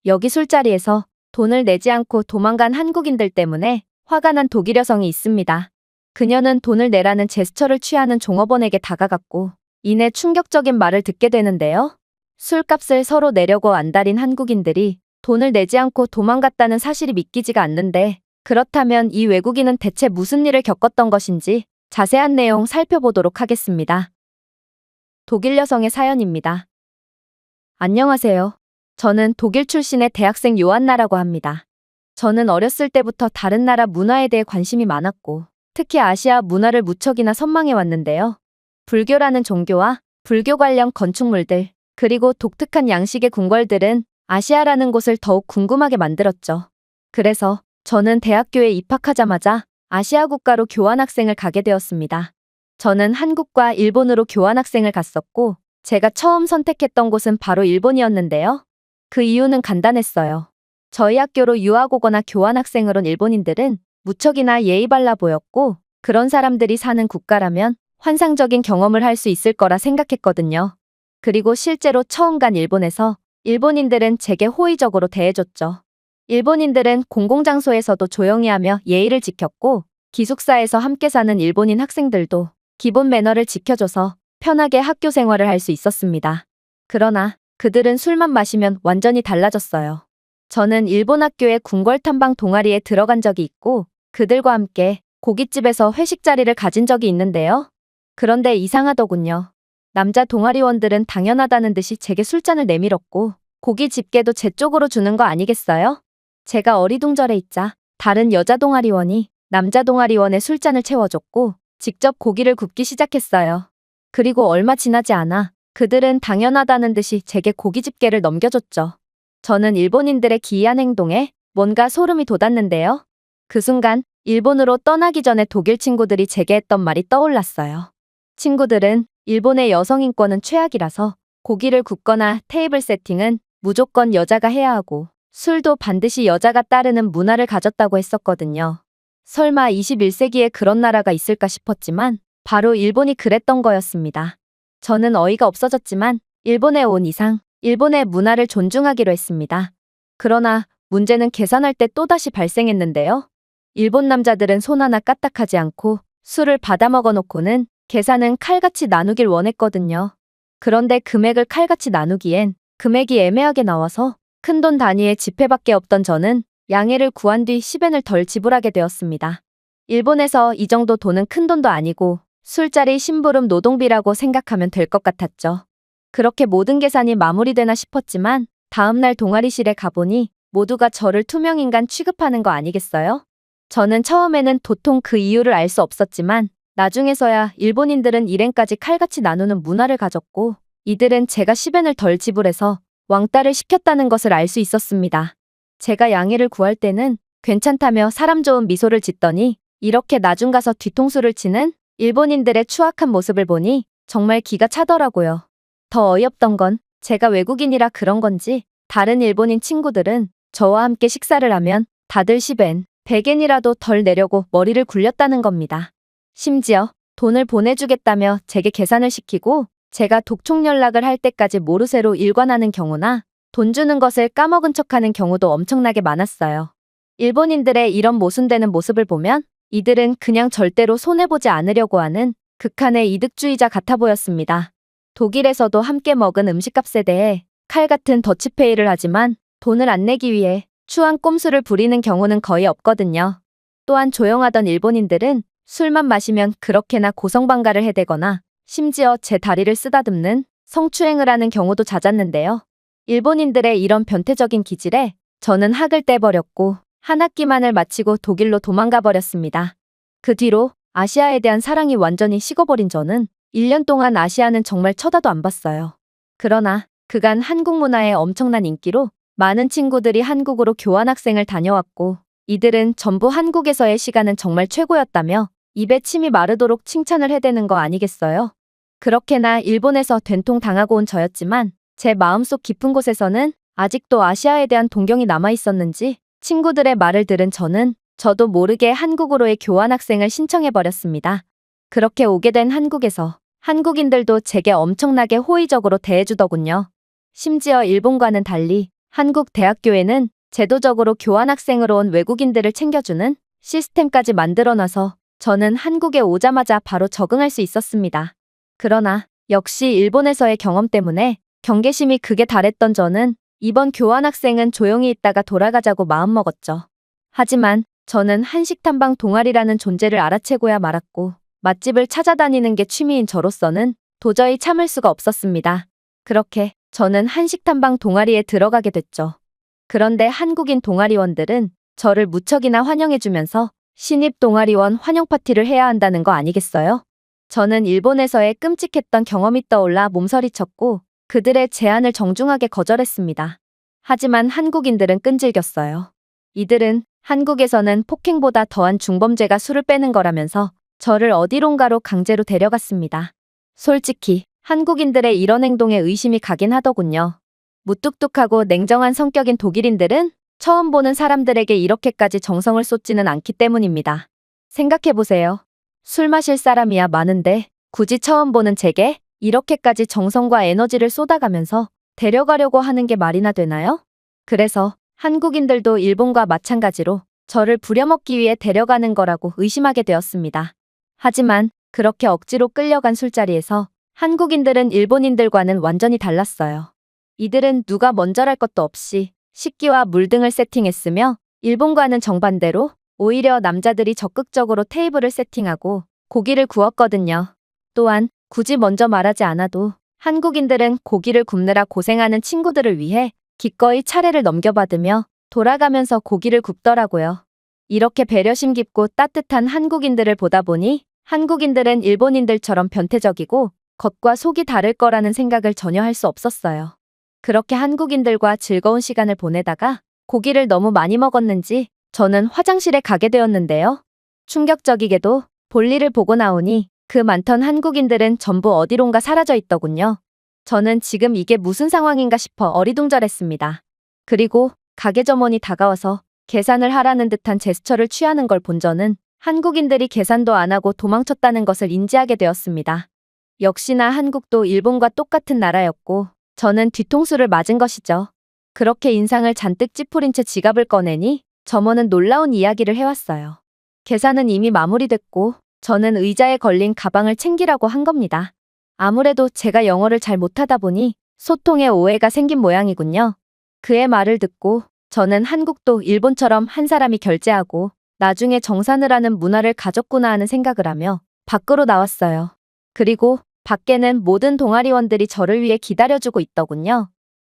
여기 술자리에서 돈을 내지 않고 도망간 한국인들 때문에 화가 난 독일 여성이 있습니다. 그녀는 돈을 내라는 제스처를 취하는 종업원에게 다가갔고 이내 충격적인 말을 듣게 되는데요. 술값을 서로 내려고 안달인 한국인들이 돈을 내지 않고 도망갔다는 사실이 믿기지가 않는데, 그렇다면 이 외국인은 대체 무슨 일을 겪었던 것인지 자세한 내용 살펴보도록 하겠습니다. 독일 여성의 사연입니다. 안녕하세요. 저는 독일 출신의 대학생 요한나라고 합니다. 저는 어렸을 때부터 다른 나라 문화에 대해 관심이 많았고 특히 아시아 문화를 무척이나 선망해 왔는데요. 불교라는 종교와 불교 관련 건축물들, 그리고 독특한 양식의 궁궐들은 아시아라는 곳을 더욱 궁금하게 만들었죠. 그래서 저는 대학교에 입학하자마자 아시아 국가로 교환학생을 가게 되었습니다. 저는 한국과 일본으로 교환학생을 갔었고 제가 처음 선택했던 곳은 바로 일본이었는데요. 그 이유는 간단했어요. 저희 학교로 유학 오거나 교환학생을 온 일본인들은 무척이나 예의 발라 보였고 그런 사람들이 사는 국가라면 환상적인 경험을 할 수 있을 거라 생각했거든요. 그리고 실제로 처음 간 일본에서 일본인들은 제게 호의적으로 대해줬죠. 일본인들은 공공장소에서도 조용히 하며 예의를 지켰고 기숙사에서 함께 사는 일본인 학생들도 기본 매너를 지켜줘서 편하게 학교 생활을 할 수 있었습니다. 그러나 그들은 술만 마시면 완전히 달라졌어요. 저는 일본 학교의 궁궐 탐방 동아리에 들어간 적이 있고 그들과 함께 고깃집에서 회식 자리를 가진 적이 있는데요. 그런데 이상하더군요. 남자 동아리원들은 당연하다는 듯이 제게 술잔을 내밀었고 고기 집게도 제 쪽으로 주는 거 아니겠어요? 제가 어리둥절해 있자 다른 여자 동아리원이 남자 동아리원의 술잔을 채워줬고 직접 고기를 굽기 시작했어요. 그리고 얼마 지나지 않아 그들은 당연하다는 듯이 제게 고기 집게를 넘겨줬죠. 저는 일본인들의 기이한 행동에 뭔가 소름이 돋았는데요. 그 순간 일본으로 떠나기 전에 독일 친구들이 제게 했던 말이 떠올랐어요. 친구들은 일본의 여성 인권은 최악이라서 고기를 굽거나 테이블 세팅은 무조건 여자가 해야 하고 술도 반드시 여자가 따르는 문화를 가졌다고 했었거든요. 설마 21세기에 그런 나라가 있을까 싶었지만 바로 일본이 그랬던 거였습니다. 저는 어이가 없어졌지만 일본에 온 이상 일본의 문화를 존중하기로 했습니다. 그러나 문제는 계산할 때 또다시 발생했는데요. 일본 남자들은 손 하나 까딱하지 않고 술을 받아먹어 놓고는 계산은 칼같이 나누길 원했거든요. 그런데 금액을 칼같이 나누기엔 금액이 애매하게 나와서 큰돈 단위의 지폐밖에 없던 저는 양해를 구한 뒤 10엔을 덜 지불하게 되었습니다. 일본에서 이 정도 돈은 큰돈도 아니고 술자리 심부름 노동비라고 생각하면 될 것 같았죠. 그렇게 모든 계산이 마무리되나 싶었지만 다음날 동아리실에 가보니 모두가 저를 투명인간 취급하는 거 아니겠어요? 저는 처음에는 도통 그 이유를 알 수 없었지만 나중에서야 일본인들은 일행까지 칼같이 나누는 문화를 가졌고 이들은 제가 10엔을 덜 지불해서 왕따를 시켰다는 것을 알 수 있었습니다. 제가 양해를 구할 때는 괜찮다며 사람 좋은 미소를 짓더니 이렇게 나중 가서 뒤통수를 치는 일본인들의 추악한 모습을 보니 정말 기가 차더라고요. 더 어이없던 건 제가 외국인이라 그런 건지 다른 일본인 친구들은 저와 함께 식사를 하면 다들 10엔, 100엔이라도 덜 내려고 머리를 굴렸다는 겁니다. 심지어 돈을 보내주겠다며 제게 계산을 시키고 제가 독촉 연락을 할 때까지 모르쇠로 일관하는 경우나 돈 주는 것을 까먹은 척하는 경우도 엄청나게 많았어요. 일본인들의 이런 모순되는 모습을 보면 이들은 그냥 절대로 손해보지 않으려고 하는 극한의 이득주의자 같아 보였습니다. 독일에서도 함께 먹은 음식값에 대해 칼 같은 더치페이를 하지만 돈을 안 내기 위해 추한 꼼수를 부리는 경우는 거의 없거든요. 또한 조용하던 일본인들은 술만 마시면 그렇게나 고성방가를 해대거나 심지어 제 다리를 쓰다듬는 성추행을 하는 경우도 잦았는데요. 일본인들의 이런 변태적인 기질에 저는 학을 떼버렸고 한 학기만을 마치고 독일로 도망가 버렸습니다. 그 뒤로 아시아에 대한 사랑이 완전히 식어버린 저는 1년 동안 아시아는 정말 쳐다도 안 봤어요. 그러나 그간 한국 문화의 엄청난 인기로 많은 친구들이 한국으로 교환학생을 다녀왔고 이들은 전부 한국에서의 시간은 정말 최고였다며 입에 침이 마르도록 칭찬을 해대는 거 아니겠어요? 그렇게나 일본에서 된통 당하고 온 저였지만 제 마음속 깊은 곳에서는 아직도 아시아에 대한 동경이 남아있었는지 친구들의 말을 들은 저는 저도 모르게 한국으로의 교환학생을 신청해버렸습니다. 그렇게 오게 된 한국에서 한국인들도 제게 엄청나게 호의적으로 대해주더군요. 심지어 일본과는 달리 한국 대학교에는 제도적으로 교환학생으로 온 외국인들을 챙겨주는 시스템까지 만들어놔서 저는 한국에 오자마자 바로 적응할 수 있었습니다. 그러나 역시 일본에서의 경험 때문에 경계심이 극에 달했던 저는 이번 교환학생은 조용히 있다가 돌아가자고 마음먹었죠. 하지만 저는 한식 탐방 동아리라는 존재를 알아채고야 말았고 맛집을 찾아다니는 게 취미인 저로서는 도저히 참을 수가 없었습니다. 그렇게 저는 한식 탐방 동아리에 들어가게 됐죠. 그런데 한국인 동아리원들은 저를 무척이나 환영해주면서 신입 동아리원 환영 파티를 해야 한다는 거 아니겠어요? 저는 일본에서의 끔찍했던 경험이 떠올라 몸서리쳤고 그들의 제안을 정중하게 거절했습니다. 하지만 한국인들은 끈질겼어요. 이들은 한국에서는 폭행보다 더한 중범죄가 술을 빼는 거라면서 저를 어디론가로 강제로 데려갔습니다. 솔직히 한국인들의 이런 행동에 의심이 가긴 하더군요. 무뚝뚝하고 냉정한 성격인 독일인들은 처음 보는 사람들에게 이렇게까지 정성을 쏟지는 않기 때문입니다. 생각해보세요. 술 마실 사람이야 많은데 굳이 처음 보는 제게 이렇게까지 정성과 에너지를 쏟아가면서 데려가려고 하는 게 말이나 되나요? 그래서 한국인들도 일본과 마찬가지로 저를 부려먹기 위해 데려가는 거라고 의심하게 되었습니다. 하지만 그렇게 억지로 끌려간 술자리에서 한국인들은 일본인들과는 완전히 달랐어요. 이들은 누가 먼저랄 것도 없이 식기와 물 등을 세팅했으며 일본과는 정반대로 오히려 남자들이 적극적으로 테이블을 세팅하고 고기를 구웠거든요. 또한 굳이 먼저 말하지 않아도 한국인들은 고기를 굽느라 고생하는 친구들을 위해 기꺼이 차례를 넘겨받으며 돌아가면서 고기를 굽더라고요. 이렇게 배려심 깊고 따뜻한 한국인들을 보다 보니 한국인들은 일본인들처럼 변태적이고 겉과 속이 다를 거라는 생각을 전혀 할 수 없었어요. 그렇게 한국인들과 즐거운 시간을 보내다가 고기를 너무 많이 먹었는지 저는 화장실에 가게 되었는데요. 충격적이게도 볼일을 보고 나오니 그 많던 한국인들은 전부 어디론가 사라져 있더군요. 저는 지금 이게 무슨 상황인가 싶어 어리둥절했습니다. 그리고 가게 점원이 다가와서 계산을 하라는 듯한 제스처를 취하는 걸 본 저는 한국인들이 계산도 안 하고 도망쳤다는 것을 인지하게 되었습니다. 역시나 한국도 일본과 똑같은 나라였고 저는 뒤통수를 맞은 것이죠. 그렇게 인상을 잔뜩 찌푸린 채 지갑을 꺼내니 점원은 놀라운 이야기를 해왔어요. 계산은 이미 마무리됐고 저는 의자에 걸린 가방을 챙기라고 한 겁니다. 아무래도 제가 영어를 잘 못하다 보니 소통에 오해가 생긴 모양이군요. 그의 말을 듣고 저는 한국도 일본처럼 한 사람이 결제하고 나중에 정산을 하는 문화를 가졌구나 하는 생각을 하며 밖으로 나왔어요. 그리고 밖에는 모든 동아리원들이 저를 위해 기다려주고 있더군요.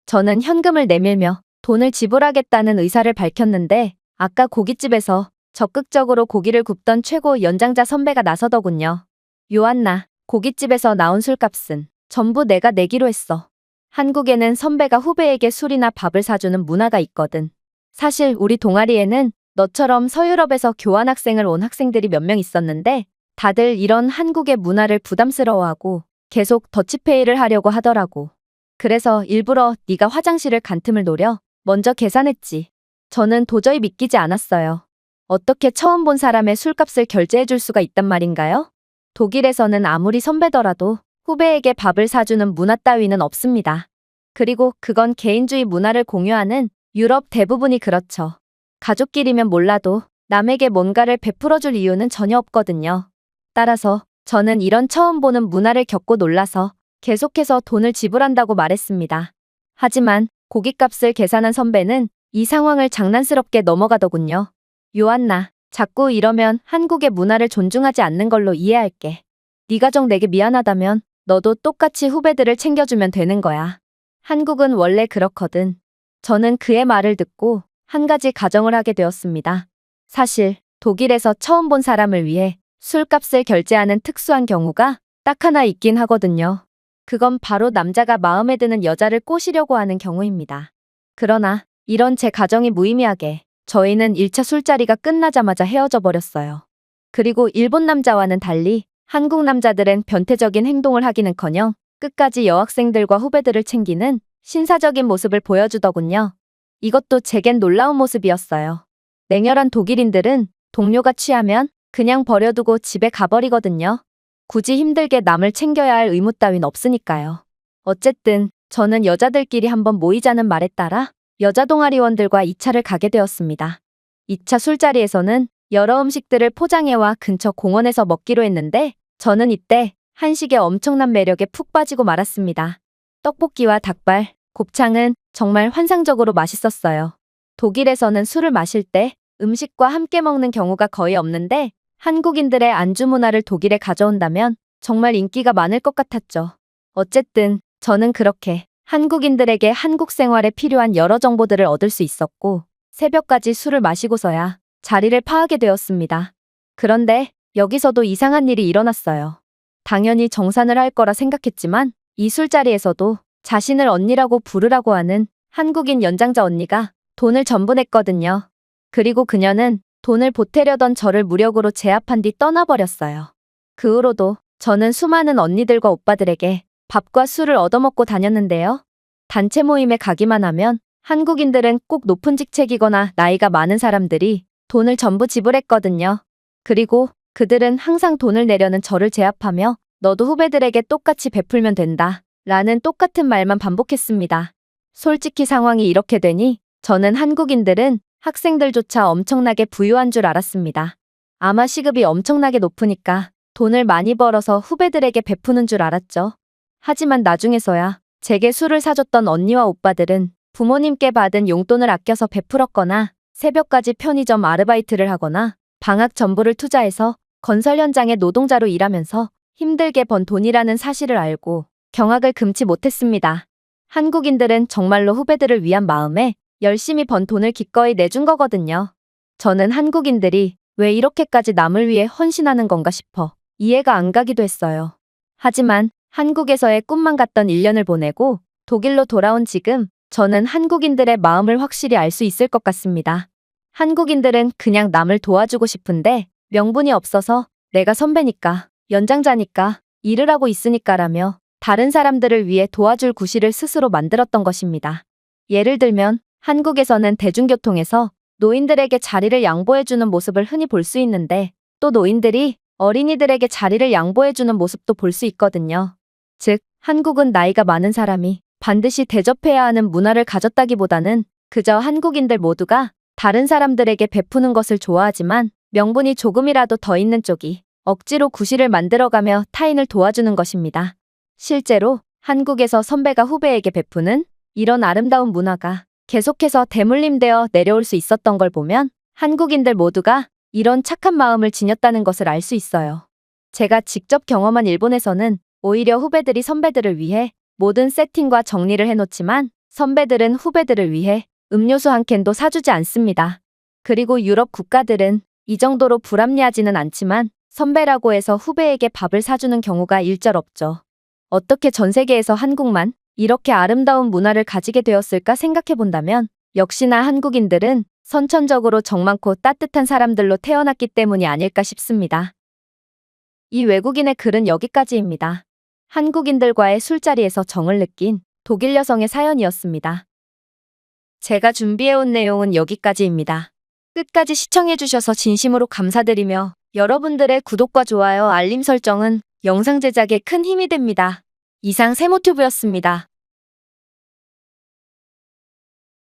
저는 현금을 내밀며 돈을 지불하겠다는 의사를 밝혔는데 아까 고깃집에서 적극적으로 고기를 굽던 최고 연장자 선배가 나서더군요. 요한나, 고깃집에서 나온 술값은 전부 내가 내기로 했어. 한국에는 선배가 후배에게 술이나 밥을 사주는 문화가 있거든. 사실 우리 동아리에는 너처럼 서유럽에서 교환학생을 온 학생들이 몇 명 있었는데 다들 이런 한국의 문화를 부담스러워하고 계속 더치페이를 하려고 하더라고. 그래서 일부러 네가 화장실을 간 틈을 노려 먼저 계산했지. 저는 도저히 믿기지 않았어요. 어떻게 처음 본 사람의 술값을 결제해 줄 수가 있단 말인가요? 독일에서는 아무리 선배더라도 후배에게 밥을 사주는 문화 따위는 없습니다. 그리고 그건 개인주의 문화를 공유하는 유럽 대부분이 그렇죠. 가족끼리면 몰라도 남에게 뭔가를 베풀어줄 이유는 전혀 없거든요. 따라서 저는 이런 처음 보는 문화를 겪고 놀라서 계속해서 돈을 지불한다고 말했습니다. 하지만 고깃값을 계산한 선배는 이 상황을 장난스럽게 넘어가더군요. 요한나, 자꾸 이러면 한국의 문화를 존중하지 않는 걸로 이해할게. 네 가족 내게 미안하다면 너도 똑같이 후배들을 챙겨주면 되는 거야. 한국은 원래 그렇거든. 저는 그의 말을 듣고 한 가지 가정을 하게 되었습니다. 사실 독일에서 처음 본 사람을 위해 술값을 결제하는 특수한 경우가 딱 하나 있긴 하거든요. 그건 바로 남자가 마음에 드는 여자를 꼬시려고 하는 경우입니다. 그러나 이런 제 가정이 무의미하게 저희는 1차 술자리가 끝나자마자 헤어져 버렸어요. 그리고 일본 남자와는 달리 한국 남자들은 변태적인 행동을 하기는커녕 끝까지 여학생들과 후배들을 챙기는 신사적인 모습을 보여주더군요. 이것도 제겐 놀라운 모습이었어요. 냉혈한 독일인들은 동료가 취하면 그냥 버려두고 집에 가버리거든요. 굳이 힘들게 남을 챙겨야 할 의무 따윈 없으니까요. 어쨌든 저는 여자들끼리 한번 모이자는 말에 따라 여자 동아리원들과 2차를 가게 되었습니다. 2차 술자리에서는 여러 음식들을 포장해와 근처 공원에서 먹기로 했는데 저는 이때 한식의 엄청난 매력에 푹 빠지고 말았습니다. 떡볶이와 닭발, 곱창은 정말 환상적으로 맛있었어요. 독일에서는 술을 마실 때 음식과 함께 먹는 경우가 거의 없는데 한국인들의 안주 문화를 독일에 가져온다면 정말 인기가 많을 것 같았죠. 어쨌든 저는 그렇게 한국인들에게 한국 생활에 필요한 여러 정보들을 얻을 수 있었고 새벽까지 술을 마시고서야 자리를 파하게 되었습니다. 그런데 여기서도 이상한 일이 일어났어요. 당연히 정산을 할 거라 생각했지만 이 술자리에서도 자신을 언니라고 부르라고 하는 한국인 연장자 언니가 돈을 전부 냈거든요. 그리고 그녀는 돈을 보태려던 저를 무력으로 제압한 뒤 떠나버렸어요. 그 후로도 저는 수많은 언니들과 오빠들에게 밥과 술을 얻어먹고 다녔는데요. 단체 모임에 가기만 하면 한국인들은 꼭 높은 직책이거나 나이가 많은 사람들이 돈을 전부 지불했거든요. 그리고 그들은 항상 돈을 내려는 저를 제압하며 너도 후배들에게 똑같이 베풀면 된다 라는 똑같은 말만 반복했습니다. 솔직히 상황이 이렇게 되니 저는 한국인들은 학생들조차 엄청나게 부유한 줄 알았습니다. 아마 시급이 엄청나게 높으니까 돈을 많이 벌어서 후배들에게 베푸는 줄 알았죠. 하지만 나중에서야 제게 술을 사줬던 언니와 오빠들은 부모님께 받은 용돈을 아껴서 베풀었거나 새벽까지 편의점 아르바이트를 하거나 방학 전부를 투자해서 건설 현장의 노동자로 일하면서 힘들게 번 돈이라는 사실을 알고 경악을 금치 못했습니다. 한국인들은 정말로 후배들을 위한 마음에 열심히 번 돈을 기꺼이 내준 거거든요. 저는 한국인들이 왜 이렇게까지 남을 위해 헌신하는 건가 싶어 이해가 안 가기도 했어요. 하지만 한국에서의 꿈만 같던 1년을 보내고 독일로 돌아온 지금 저는 한국인들의 마음을 확실히 알 수 있을 것 같습니다. 한국인들은 그냥 남을 도와주고 싶은데 명분이 없어서 내가 선배니까, 연장자니까, 일을 하고 있으니까라며 다른 사람들을 위해 도와줄 구실을 스스로 만들었던 것입니다. 예를 들면 한국에서는 대중교통에서 노인들에게 자리를 양보해주는 모습을 흔히 볼 수 있는데 또 노인들이 어린이들에게 자리를 양보해주는 모습도 볼 수 있거든요. 즉, 한국은 나이가 많은 사람이 반드시 대접해야 하는 문화를 가졌다기보다는 그저 한국인들 모두가 다른 사람들에게 베푸는 것을 좋아하지만 명분이 조금이라도 더 있는 쪽이 억지로 구실을 만들어가며 타인을 도와주는 것입니다. 실제로 한국에서 선배가 후배에게 베푸는 이런 아름다운 문화가 계속해서 대물림되어 내려올 수 있었던 걸 보면 한국인들 모두가 이런 착한 마음을 지녔다는 것을 알 수 있어요. 제가 직접 경험한 일본에서는 오히려 후배들이 선배들을 위해 모든 세팅과 정리를 해놓지만 선배들은 후배들을 위해 음료수 한 캔도 사주지 않습니다. 그리고 유럽 국가들은 이 정도로 불합리하지는 않지만 선배라고 해서 후배에게 밥을 사주는 경우가 일절 없죠. 어떻게 전 세계에서 한국만 이렇게 아름다운 문화를 가지게 되었을까 생각해 본다면 역시나 한국인들은 선천적으로 정 많고 따뜻한 사람들로 태어났기 때문이 아닐까 싶습니다. 이 외국인의 글은 여기까지입니다. 한국인들과의 술자리에서 정을 느낀 독일 여성의 사연이었습니다. 제가 준비해온 내용은 여기까지입니다. 끝까지 시청해주셔서 진심으로 감사드리며 여러분들의 구독과 좋아요, 알림 설정은 영상 제작에 큰 힘이 됩니다. 이상 세모튜브였습니다.